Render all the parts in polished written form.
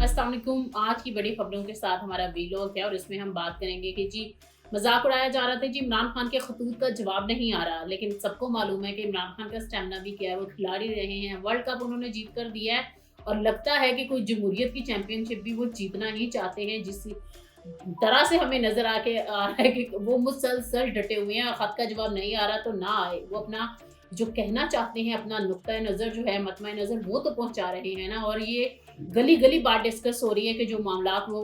अस्सलाम वालेकुम। आज की बड़ी खबरों के साथ हमारा वीलॉग है और इसमें हम बात करेंगे कि जी मजाक उड़ाया जा रहा था जी इमरान खान के खतूत का जवाब नहीं आ रहा, लेकिन सबको मालूम है कि इमरान खान का स्टेमिना भी क्या है, वो खिलाड़ी रहे हैं, वर्ल्ड कप उन्होंने जीत कर दिया है और लगता है कि कोई जमहूरियत की चैंपियनशिप भी वो जीतना ही चाहते हैं। जिस तरह से हमें नजर आ रहा है कि वो मुसलसल डटे हुए हैं, खत का जवाब नहीं आ रहा तो ना आए, वो अपना जो कहना चाहते हैं, अपना नुक्ता नज़र जो है, मतमा नज़र वो तो पहुंचा रहे हैं ना। और ये गली गली बात डिस्कस हो रही है कि जो मामलात वो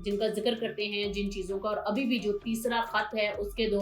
जिनका जिक्र करते हैं जिन चीज़ों का, और अभी भी जो तीसरा खत है उसके दो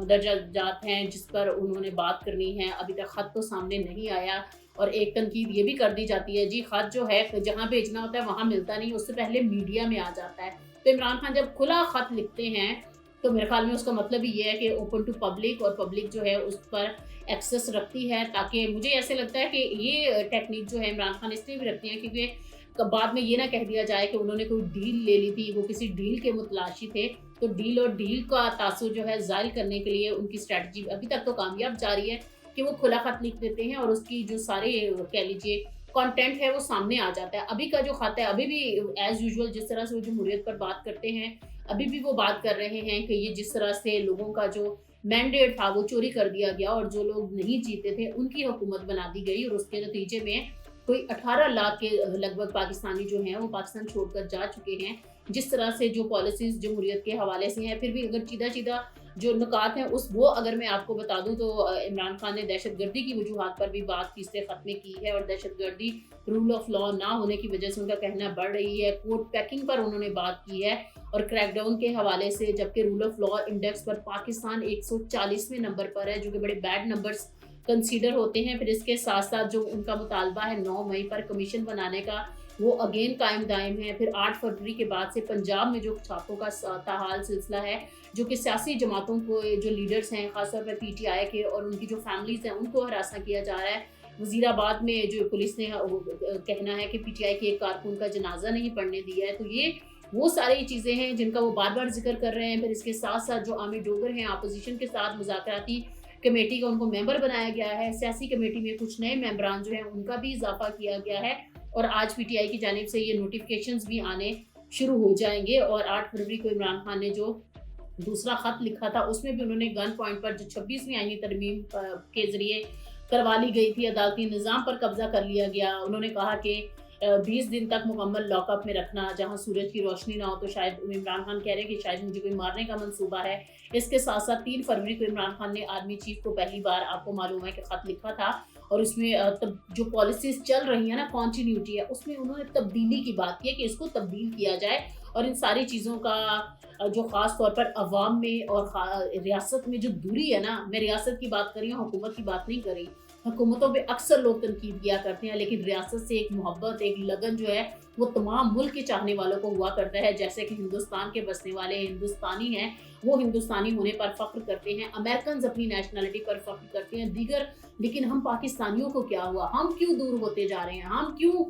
दर्जा जात हैं जिस पर उन्होंने बात करनी है, अभी तक खत तो सामने नहीं आया। और एक तनकीद ये भी कर दी जाती है जी खत जो है जहाँ भेजना होता है वहाँ मिलता नहीं, उससे पहले मीडिया में आ जाता है। तो इमरान खान जब खुला खत लिखते हैं तो मेरे ख्याल में उसका मतलब ही ये है कि ओपन टू पब्लिक, और पब्लिक जो है उस पर एक्सेस रखती है, ताकि मुझे ऐसे लगता है कि ये टेक्निक जो है इमरान खान इसलिए भी रखते हैं क्योंकि बाद में ये ना कह दिया जाए कि उन्होंने कोई डील ले ली थी, वो किसी डील के मुतलाशी थे। तो डील और डील का तासुर जो है जायल करने के लिए उनकी स्ट्रैटेजी अभी तक तो कामयाब जा रही है कि वो खुला खत लिख देते हैं और उसकी जो सारे कह लीजिए कंटेंट है वो सामने आ जाता है। अभी का जो खत है अभी भी एज यूजुअल जिस तरह से वो जमहूरियत पर बात करते हैं, अभी भी वो बात कर रहे हैं कि ये जिस तरह से लोगों का जो मैंडेट था वो चोरी कर दिया गया और जो लोग नहीं जीते थे उनकी हुकूमत बना दी गई, और उसके नतीजे में कोई 18 लाख के लगभग पाकिस्तानी जो हैं वो पाकिस्तान छोड़कर जा चुके हैं। जिस तरह से जो पॉलिसीज जमहूरियत के हवाले से हैं, फिर भी अगर सीधा सीधा जो नुकात हैं उस वो अगर मैं आपको बता दूं तो इमरान खान ने दहशतगर्दी की वजूहात पर भी बात तीसरे खत में की है, और दहशतगर्दी रूल ऑफ लॉ ना होने की वजह से उनका कहना बढ़ रही है। कोर्ट पैकिंग पर उन्होंने बात की है और क्रैकडाउन के हवाले से, जबकि रूल ऑफ लॉ इंडेक्स पर पाकिस्तान 140वें नंबर पर है, जो कि बड़े बैड नंबर्स कंसीडर होते हैं। फिर इसके साथ साथ जो उनका मुतालबा है 9 मई पर कमीशन बनाने का, वो अगेन कायम दायम है। फिर 8 फरवरी के बाद से पंजाब में जो छापों का ताहाल सिलसिला है, जो कि सियासी जमातों को जो लीडर्स हैं खासतौर पर PTI के और उनकी जो फैमिलीज हैं उनको हरासा किया जा रहा है। वजीराबाद में जो पुलिस ने कहना है कि PTI के एक कारकुन का जनाजा नहीं पढ़ने दिया है। तो ये वो सारी चीज़ें हैं जिनका वो बार बार जिक्र कर रहे हैं। फिर इसके साथ साथ जो आमिर डोगर हैं अपोजिशन के साथ मुज़ाकराती कमेटी का उनको मेंबर बनाया गया है। सियासी कमेटी में कुछ नए मेंबरान जो हैं उनका भी इजाफा किया गया है, और आज PTI की जानिब से ये नोटिफिकेशंस भी आने शुरू हो जाएंगे। और 8 फरवरी को इमरान खान ने जो दूसरा खत लिखा था उसमें भी उन्होंने गन पॉइंट पर जो 26वीं आईनी तरमीम के जरिए करवा ली गई थी, अदालती निज़ाम पर कब्जा कर लिया गया। उन्होंने कहा कि 20 दिन तक मुकम्मल लॉकअप में रखना, जहां सूरज की रोशनी ना हो। तो शायद इमरान खान कह रहे हैं कि शायद मुझे कोई मारने का मंसूबा है। इसके साथ साथ 3 फरवरी को इमरान खान ने आर्मी चीफ को पहली बार, आपको मालूम है कि खत लिखा था, और उसमें तब जो पॉलिसीज चल रही है ना, कॉन्टीन्यूटी है, उसमें उन्होंने तब्दीली की बात की है कि इसको तब्दील किया जाए। और इन सारी चीज़ों का जो ख़ास तौर पर अवाम में और रियासत में जो दूरी है ना, मैं रियासत की बात कर रही हूँ, हुकूमत की बात नहीं कर रही। हुकूमतों पे अक्सर लोग तनकीद किया करते हैं, लेकिन रियासत से एक मोहब्बत, एक लगन जो है वो तमाम मुल्क के चाहने वालों को हुआ करता है। जैसे कि हिंदुस्तान के बसने वाले हिंदुस्तानी हैं, वो हिंदुस्तानी होने पर फ़ख्र करते हैं। अमेरिकन अपनी नेशनलिटी पर फ़ख्र करते हैं दीगर, लेकिन हम पाकिस्तानियों को क्या हुआ, हम क्यों दूर होते जा रहे हैं, हम क्यों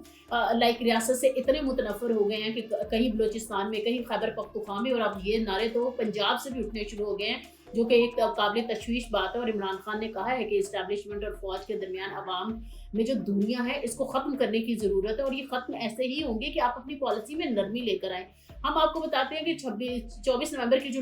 रियासत से इतने मुतनफ़र हो गए हैं कि कहीं बलोचिस्तान में, कहीं खैबर पख्तूनख्वा में, और अब ये नारे तो पंजाब से भी उठने शुरू हो गए हैं, जो कि एक काबिल तशवीश बात है। और इमरान खान ने कहा है कि इस्टेब्लिशमेंट और फौज के दरमियान अवाम में जो दूरियां हैं इसको ख़त्म करने की ज़रूरत है, और ये ख़त्म ऐसे ही होंगे कि आप अपनी पॉलिसी में नरमी लेकर आएँ। हम आपको बताते हैं कि 24 नवंबर की जो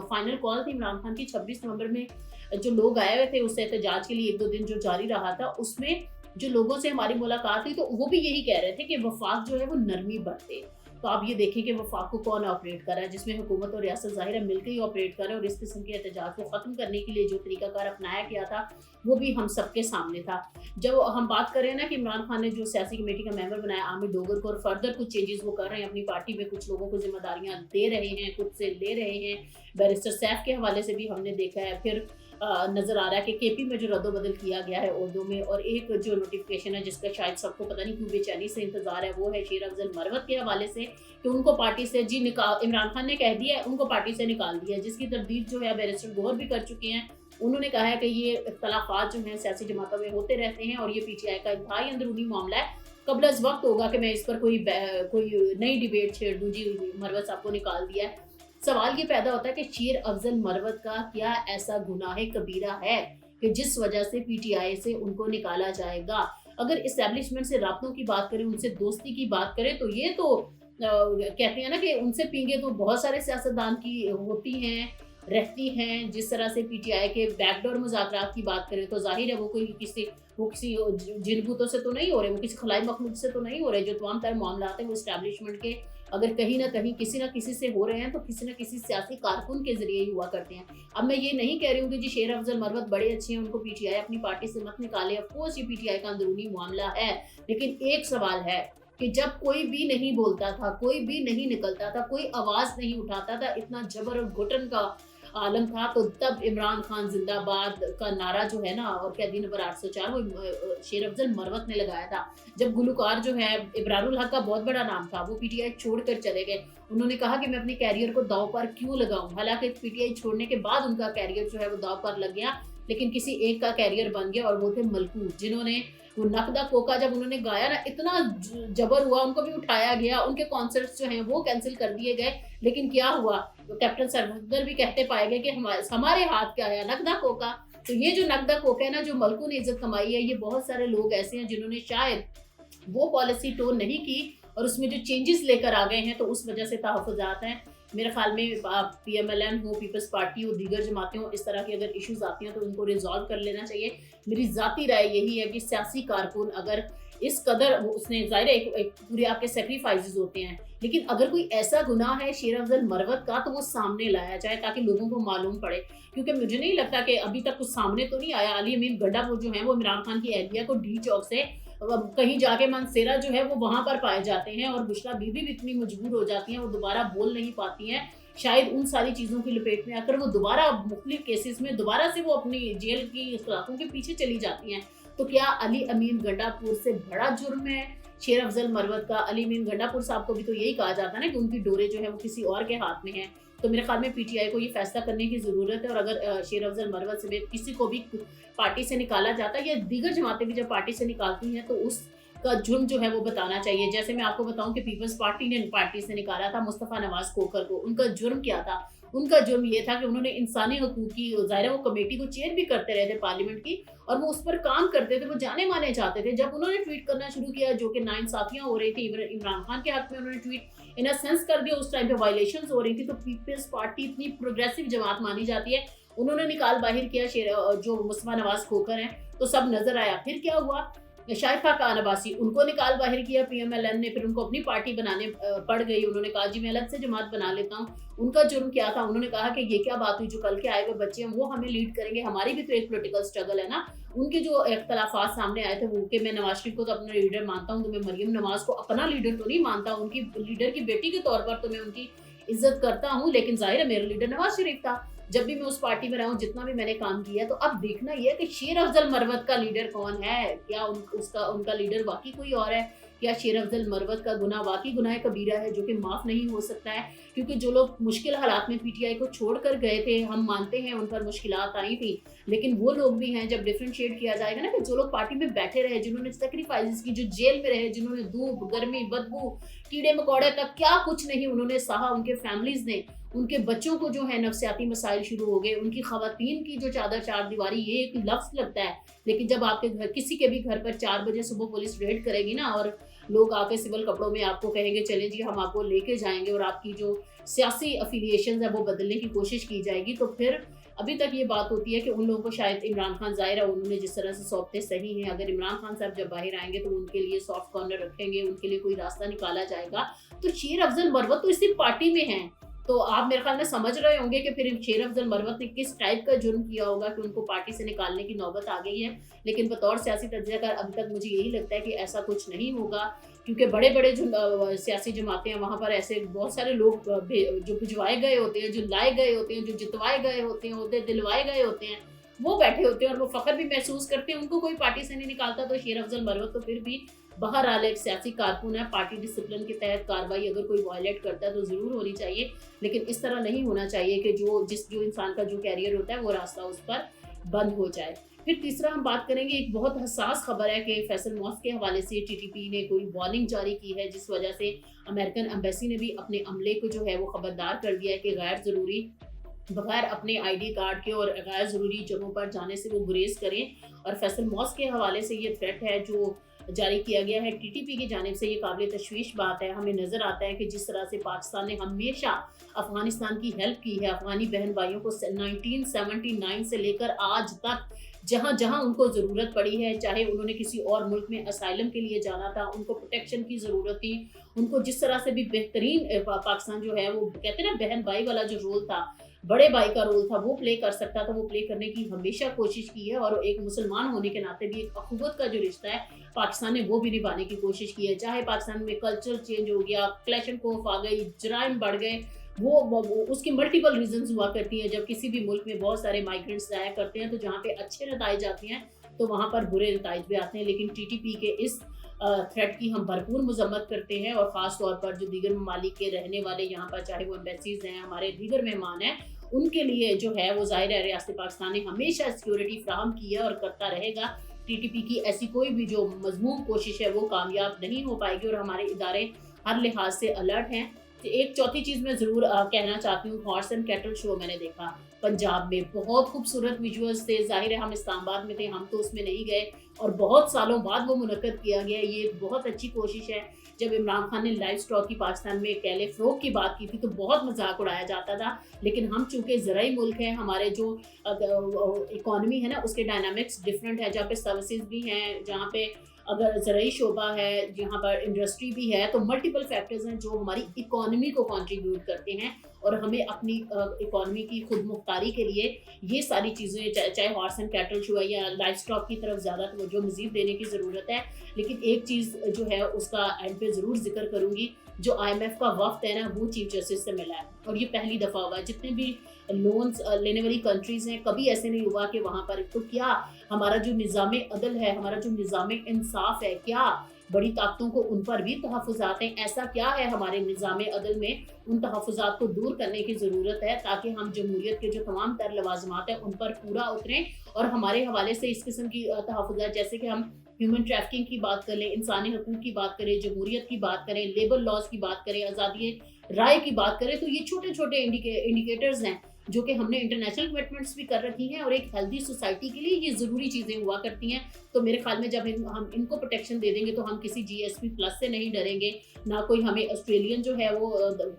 फाइनल कॉल थी इमरान खान की, 26 नवंबर में जो लोग आए हुए थे उस एहतजाज के लिए, 1-2 दिन जो जारी रहा था, उसमें जो लोगों से हमारी मुलाकात हुई तो वो भी यही कह रहे थे कि वफाक जो है वो नरमी बरते। तो आप ये देखें कि वफाक को कौन ऑपरेट कर रहा है, जिसमें हुकूमत और रियासत ज़ाहिर है मिलकर ही ऑपरेट कर रहे हैं, और इस किस्म के एहतजाज को ख़त्म करने के लिए जो तरीकाकार अपनाया गया था वो भी हम सबके सामने था। जब हम बात कर रहे हैं ना कि इमरान खान ने जो सियासी कमेटी का मेंबर बनाया आमिर डोगर को, और फर्दर कुछ चेंजेस वो कर रहे हैं अपनी पार्टी में, कुछ लोगों को जिम्मेदारियां दे रहे हैं, कुछ से ले रहे हैं। बैरिस्टर सैफ के हवाले से भी हमने देखा है। फिर नज़र आ रहा है कि KP में जो रद्दोबदल किया गया है उर्दू में, और एक जो नोटिफिकेशन है जिसका शायद सबको पता नहीं क्यों बेचैनी से इंतजार है, वो है शेर अफजल मरवत के हवाले से कि उनको पार्टी से जी निकाल, इमरान खान ने कह दिया है उनको पार्टी से निकाल दिया, जिसकी तरदीद जो है बैरिस्टर गौहर भी कर चुके हैं। उन्होंने कहा है कि ये इख्तलाफात जो हैं सियासी जमातों में होते रहते हैं, और ये PTI का इंतहाई अंदरूनी मामला है। कबल अज़ वक्त होगा कि मैं इस पर कोई नई डिबेट छेड़ दूँ। जी मरवत साहब को निकाल दिया है। सवाल ये पैदा होता है कि शेर अफजल मरवत का क्या ऐसा गुनाह कबीरा है कि जिस वजह से PTI से उनको निकाला जाएगा। اگر اسٹیبلشمنٹ سے رابطوں کی بات کریں، ان سے دوستی کی بات کریں، تو یہ تو کہتے ہیں نا کہ ان سے پینگے تو بہت سارے سیاستدان کی ہوتی ہیں، رہتی ہیں. جس طرح سے پی ٹی آئی کے بیک ڈور مذاکرات کی بات کریں تو ظاہر ہے وہ کسی جن بوتوں سے تو نہیں ہو رہے، وہ کسی خلائی مخلوق سے تو نہیں ہو رہے. جو تمام تر معاملات ہیں وہ اسٹیبلشمنٹ کے اگر کہیں نہ کہیں کسی نہ کسی سے ہو رہے ہیں تو کسی نہ کسی سیاسی کارکن کے ذریعے ہی ہوا کرتے ہیں. اب میں یہ نہیں کہہ رہی ہوں کہ جی شیر افضل مروت بڑے اچھے ہیں، ان کو پی ٹی آئی اپنی پارٹی سے مت نکالے. آف کورس یہ پی ٹی آئی کا اندرونی معاملہ ہے، لیکن ایک سوال ہے کہ جب کوئی بھی نہیں بولتا تھا، کوئی بھی نہیں نکلتا تھا، کوئی آواز نہیں اٹھاتا تھا، اتنا جبر اور گھٹن کا عالم تھا، تو تب عمران خان زندہ باد کا نعرہ جو ہے نا، اور قیدی نمبر 804 وہ شیر افضل مروت نے لگایا تھا. جب گلوکار جو ہے ابرار الحق کا بہت بڑا نام تھا، وہ پی ٹی آئی چھوڑ کر چلے گئے، انہوں نے کہا کہ میں اپنے کیریئر کو داؤ پر کیوں لگاؤں. حالانکہ پی ٹی آئی چھوڑنے کے بعد ان کا کیریئر جو ہے وہ داؤ پر لگ گیا، لیکن کسی ایک کا کیریئر بن گیا، اور وہ تھے ملکوت، جنہوں نے وہ نقدہ کوکا جب انہوں نے گایا نا، اتنا جبر ہوا، ان کو بھی اٹھایا گیا، ان کے کانسرٹس جو ہیں وہ کینسل کر دیے گئے. لیکن کیا ہوا، کیپٹن سروندر بھی کہتے پائے گئے کہ ہمارے ہاتھ کیا ہے، نقدہ کوکا. تو یہ جو نقدہ کوکا ہے نا، جو ملکوں نے عزت کمائی ہے، یہ بہت سارے لوگ ایسے ہیں جنہوں نے شاید وہ پالیسی ٹون نہیں کی، اور اس میں جو چینجز لے کر آ گئے ہیں تو اس وجہ سے تحفظات ہیں. میرے خیال میں پی ایم ایل این ہو، پیپلز پارٹی ہو، دیگر جماعتیں ہوں، اس طرح کی اگر ایشوز آتی ہیں تو ان کو ریزالو کر لینا چاہیے. میری ذاتی رائے یہی ہے کہ سیاسی کارکن اگر اس قدر اس نے ظاہر ایک پورے آپ کے سیکریفائزز ہوتے ہیں، لیکن اگر کوئی ایسا گناہ ہے شیر افضل مروت کا تو وہ سامنے لایا جائے تاکہ لوگوں کو معلوم پڑے. کیونکہ مجھے نہیں لگتا کہ ابھی تک کچھ سامنے تو نہیں آیا. علی امین گڈھا وہ جو ہیں وہ عمران خان کی اہلیہ کو ڈی چوک سے کہیں جا کے منصیرہ جو ہے وہ وہاں پر پائے جاتے ہیں، اور بشرا بی بی بھی اتنی مجبور ہو جاتی ہیں، وہ دوبارہ بول نہیں پاتی ہیں. شاید ان ساری چیزوں کی لپیٹ میں آ کر وہ دوبارہ مختلف کیسز میں دوبارہ سے وہ اپنی جیل کی سلاخوں کے پیچھے چلی جاتی ہیں. تو کیا علی امین گنڈا پور سے بڑا جرم ہے شیر افضل مروت کا؟ علی امین گنڈا پور صاحب کو بھی تو یہی کہا جاتا ہے نا کہ ان کی ڈورے جو ہے وہ کسی اور کے ہاتھ میں ہیں. تو میرے خیال میں پی ٹی آئی کو یہ فیصلہ کرنے کی ضرورت ہے، اور اگر شیر افضل مروت سے کسی کو بھی پارٹی سے نکالا جاتا ہے، یا دیگر جماعتیں بھی جب پارٹی سے نکالتی ہیں، تو اس کا جرم جو ہے وہ بتانا چاہیے. جیسے میں آپ کو بتاؤں کہ پیپلز پارٹی نے پارٹی سے نکالا تھا مصطفیٰ نواز کھوکھر کو. ان کا جرم کیا تھا؟ ان کا جرم یہ تھا کہ انہوں نے انسانی حقوق کی ظاہر وہ کمیٹی کو چیئر بھی کرتے رہے تھے پارلیمنٹ کی، اور وہ اس پر کام کرتے تھے، وہ جانے مانے جاتے تھے. جب انہوں نے ٹویٹ کرنا شروع کیا جو کہ ناانصافیاں ہو رہی تھی عمران خان کے حق میں، انہوں نے ٹویٹ ان سینس کر دیا، اس ٹائم پہ وائلیشنز ہو رہی تھی. تو پیپلز پارٹی اتنی پروگریسو جماعت مانی جاتی ہے، انہوں نے نکال باہر کیا جو مصطفیٰ نواز کھوکھر ہیں، تو سب نظر آیا. پھر کیا ہوا، شائفہ خان عباسی، ان کو نکال باہر کیا پی ایم ایل این نے، پھر ان کو اپنی پارٹی بنانے پڑ گئی. انہوں نے کہا جی میں الگ سے جماعت بنا لیتا ہوں. ان کا جرم کیا تھا؟ انہوں نے کہا کہ یہ کیا بات ہوئی، جو کل کے آئے ہوئے بچے ہیں وہ ہمیں لیڈ کریں گے، ہماری بھی تو ایک پولیٹیکل سٹرگل ہے نا. ان کے جو اختلافات سامنے آئے تھے وہ کہ میں نواز شریف کو تو اپنا لیڈر مانتا ہوں، تو میں مریم نواز کو اپنا لیڈر تو نہیں مانتا، ان کی لیڈر کی بیٹی کے طور پر تو میں ان کی عزت کرتا ہوں، لیکن ظاہر ہے میرا لیڈر نواز شریف تھا جب بھی میں اس پارٹی میں رہا ہوں، جتنا بھی میں نے کام کیا. تو اب دیکھنا یہ ہے کہ شیر افضل مروت کا لیڈر کون ہے، کیا ان کا لیڈر واقعی کوئی اور ہے، کیا شیر افضل مروت کا گناہ واقعی گناہ کبیرہ ہے جو کہ معاف نہیں ہو سکتا ہے. کیونکہ جو لوگ مشکل حالات میں پی ٹی آئی کو چھوڑ کر گئے تھے، ہم مانتے ہیں ان پر مشکلات آئی تھی، لیکن وہ لوگ بھی ہیں، جب ڈفرینشیٹ کیا جائے گا نا، کہ جو لوگ پارٹی میں بیٹھے رہے، جنہوں نے سیکریفائسز کی، جو جیل میں رہے، جنہوں نے دھوپ گرمی بدبو کیڑے مکوڑے تک کیا کچھ نہیں انہوں نے سہا، ان کے فیملیز نے، ان کے بچوں کو جو ہے نفسیاتی مسائل شروع ہو گئے، ان کی خواتین کی جو چادر چار دیواری، یہ ایک لفظ لگتا ہے، لیکن جب آپ کے گھر کسی کے بھی گھر پر 4 بجے صبح پولیس ریڈ کرے گی نا، اور لوگ آ کے سول کپڑوں میں آپ کو کہیں گے چلیں جی ہم آپ کو لے کے جائیں گے، اور آپ کی جو سیاسی افیلیشنز ہے وہ بدلنے کی کوشش کی جائے گی، تو پھر ابھی تک یہ بات ہوتی ہے کہ ان لوگوں کو شاید عمران خان ظاہر ہے انہوں نے جس طرح سے سونپتے صحیح ہیں، اگر عمران خان صاحب جب باہر آئیں گے تو ان کے لیے سافٹ کارنر رکھیں گے، ان کے لیے کوئی راستہ نکالا جائے گا. تو شیر افضل مروت تو اسی پارٹی میں ہیں، تو آپ میرے خیال میں سمجھ رہے ہوں گے کہ پھر شیر افضل مروت نے کس ٹائپ کا جرم کیا ہوگا کہ ان کو پارٹی سے نکالنے کی نوبت آ گئی ہے. لیکن بطور سیاسی تجزیہ کار ابھی تک مجھے یہی لگتا ہے کہ ایسا کچھ نہیں ہوگا، کیونکہ بڑے بڑے جو سیاسی جماعتیں ہیں وہاں پر ایسے بہت سارے لوگ جو بھجوائے گئے ہوتے ہیں، جو لائے گئے ہوتے ہیں، جو جتوائے گئے ہوتے ہیں، عہدے دلوائے گئے ہوتے ہیں، وہ بیٹھے ہوتے ہیں اور وہ فخر بھی محسوس کرتے ہیں، ان کو کوئی پارٹی سے نہیں نکالتا. تو شیر افضل مروت تو پھر بھی بہرحال ایک سیاسی کارکن ہے، پارٹی ڈسپلن کے تحت کارروائی اگر کوئی وائلیٹ کرتا ہے تو ضرور ہونی چاہیے، لیکن اس طرح نہیں ہونا چاہیے کہ جو انسان کا جو کیریئر ہوتا ہے وہ راستہ اس پر بند ہو جائے. پھر تیسرا ہم بات کریں گے، ایک بہت حساس خبر ہے کہ فیصل موصف کے حوالے سے ٹی ٹی پی نے کوئی وارننگ جاری کی ہے، جس وجہ سے امریکن ایمبیسی نے بھی اپنے عملے کو جو ہے وہ خبردار کر دیا ہے کہ غیر ضروری बगैर अपने आईडी कार्ड के और गैर ज़रूरी जगहों पर जाने से वो गुरेज करें। और फैसल मॉस्क के हवाले से ये थ्रेट है जो जारी किया गया है टीटीपी की जानिब से, ये काबिल तशवीश बात है। हमें नज़र आता है कि जिस तरह से पाकिस्तान ने हमेशा अफगानिस्तान की हेल्प की है, अफगानी बहन भाइयों को 1979 से लेकर आज तक जहाँ जहाँ उनको ज़रूरत पड़ी है, चाहे उन्होंने किसी और मुल्क में असाइलम के लिए जाना था, उनको प्रोटेक्शन की ज़रूरत थी, उनको जिस तरह से भी बेहतरीन पाकिस्तान जो है वो कहते हैं ना बहन भाई वाला जो रोल था, बड़े भाई का रोल था, वो प्ले कर सकता था, वो प्ले करने की हमेशा कोशिश की है। और एक मुसलमान होने के नाते भी एक अखुवत का जो रिश्ता है पाकिस्तान ने वो भी निभाने की कोशिश की है। चाहे पाकिस्तान में कल्चर चेंज हो गया, क्लैशन कोफ आ गई, जराइम बढ़ गए, वो उसकी मल्टीपल रीजंस हुआ करती हैं। जब किसी भी मुल्क में बहुत सारे माइग्रेंट्स आया करते हैं तो जहाँ पे अच्छे नताइज आते हैं तो वहाँ पर बुरे नताइज भी आते हैं। लेकिन टीटीपी के इस थ्रेट की हम भरपूर मजम्मत करते हैं, और ख़ास तौर पर जो दीगर ममालिक के रहने वाले यहाँ पर, चाहे वो एम्बेसीज हैं, हमारे दीगर मेहमान हैं, उनके लिए जो है वो ज़ाहिर है रियासत पाकिस्तान ने हमेशा सिक्योरिटी फ्राहम की है और करता रहेगा। टीटीपी की ऐसी कोई भी जो मजमूम कोशिश है वो कामयाब नहीं हो पाएगी, और हमारे इदारे हर लिहाज से अलर्ट हैं। एक चौथी चीज़ मैं ज़रूर कहना चाहती हूँ, हॉर्स एंड कैटल शो मैंने देखा पंजाब में, बहुत खूबसूरत विजुअल्स थे। ज़ाहिर है हम इस्लामाबाद में थे, हम तो उसमें नहीं गए, और बहुत सालों बाद वो मुनक्कद किया गया। ये एक बहुत अच्छी कोशिश है। जब इमरान खान ने लाइव स्टॉक की पाकिस्तान में कैले फ़रोग की बात की थी तो बहुत मजाक उड़ाया जाता था, लेकिन हम चूँकि ज़राई मुल्क हैं, हमारे जो इकॉनमी है ना उसके डायनामिक्स डिफरेंट है, जहाँ पे सर्विसेज भी हैं, जहाँ पे अगर ज़राई शोबा है, जहाँ पर इंडस्ट्री भी है, तो मल्टीपल फैक्टर्स हैं जो हमारी इकॉनमी को कंट्रीब्यूट करते हैं, और हमें अपनी इकॉनमी की खुद मुख्तारी के लिए ये सारी चीज़ें, चाहे हॉर्स एंड कैटल शो है या लाइफ स्टॉक की तरफ ज़्यादा तवज्जो मज़ीद देने की ज़रूरत है। लेकिन एक चीज़ जो है उसका एंड पे ज़रूर जिक्र करूँगी, जो IMF का वफ्द है ना वो चीफ जस्टिस से मिला है, और ये पहली दफ़ा हुआ है। जितने भी लोन्स लेने वाली कंट्रीज़ हैं, कभी ऐसे नहीं हुआ कि वहाँ पर, तो क्या हमारा जो निज़ाम अदल है, हमारा जो निज़ाम इंसाफ है, क्या बड़ी ताकतों को उन पर भी तहफ़्फ़ुज़ात हैं? ऐसा क्या है हमारे निज़ाम अदल में, उन तहफ़्फ़ुज़ात को दूर करने की ज़रूरत है ताकि हम जमहूरियत के जो तमाम तर लवाज़िमात हैं उन पर पूरा उतरें। और हमारे हवाले से इस किस्म की तहफ़्फ़ुज़ात, जैसे कि हम ह्यूमन ट्रैफिकिंग की बात कर लें, इंसानी हकूक़ की बात करें, जमहूरियत की बात करें, लेबर लॉज की बात करें, आज़ादी राय की बात करें, तो ये छोटे छोटे इंडिकेटर्स हैं जो कि हमने इंटरनेशनल कमिटमेंट्स भी कर रखी हैं, और एक हेल्दी सोसाइटी के लिए ये ज़रूरी चीज़ें हुआ करती हैं। तो मेरे ख्याल में जब हम इनको प्रोटेक्शन दे देंगे तो हम किसी GSP+ से नहीं डरेंगे, ना कोई हमें ऑस्ट्रेलियन जो है वो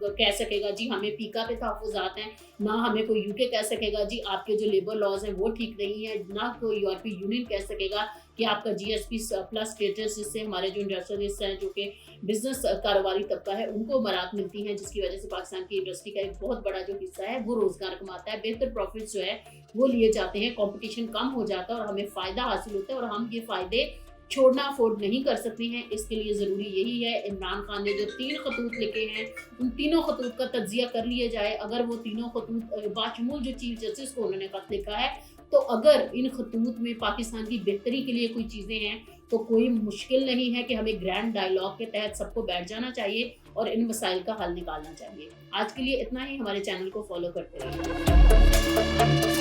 कह सकेगा जी हमें पीका पे तहफ़्फ़ुज़ात हैं, ना हमें कोई UK कह सकेगा जी आपके जो लेबर लॉज हैं वो ठीक नहीं है, ना कोई यूरोपीय यूनियन कह सकेगा कि आपका GSP+ स्टेटस, जिससे हमारे जो इंडस्ट्रियलिस्ट हैं, जो कि बिजनेस कारोबारी तबका है, उनको मराहत मिलती हैं, जिसकी वजह से पाकिस्तान की इंडस्ट्री का एक बहुत बड़ा जो हिस्सा है वो रोजगार कमाता है, बेहतर प्रॉफिट्स जो है वो लिए जाते हैं, कंपटीशन कम हो जाता है और हमें फ़ायदा हासिल होता है, और हम ये फ़ायदे छोड़ना अफोर्ड नहीं कर सकते हैं। इसके लिए ज़रूरी यही है, इमरान खान ने जो 3 खतूत लिखे हैं उन तीनों खतूत का तज्जिया कर लिया जाए। अगर वो तीनों खतूत बाशमूल जो चीफ जस्टिस को उन्होंने खत लिखा है, तो अगर इन खतूत में पाकिस्तान की बेहतरी के लिए कोई चीज़ें हैं तो कोई मुश्किल नहीं है कि हमें ग्रैंड डायलॉग के तहत सबको बैठ जाना चाहिए और इन मसाइल का हल निकालना चाहिए। आज के लिए इतना ही, हमारे चैनल को फॉलो करते रहिए।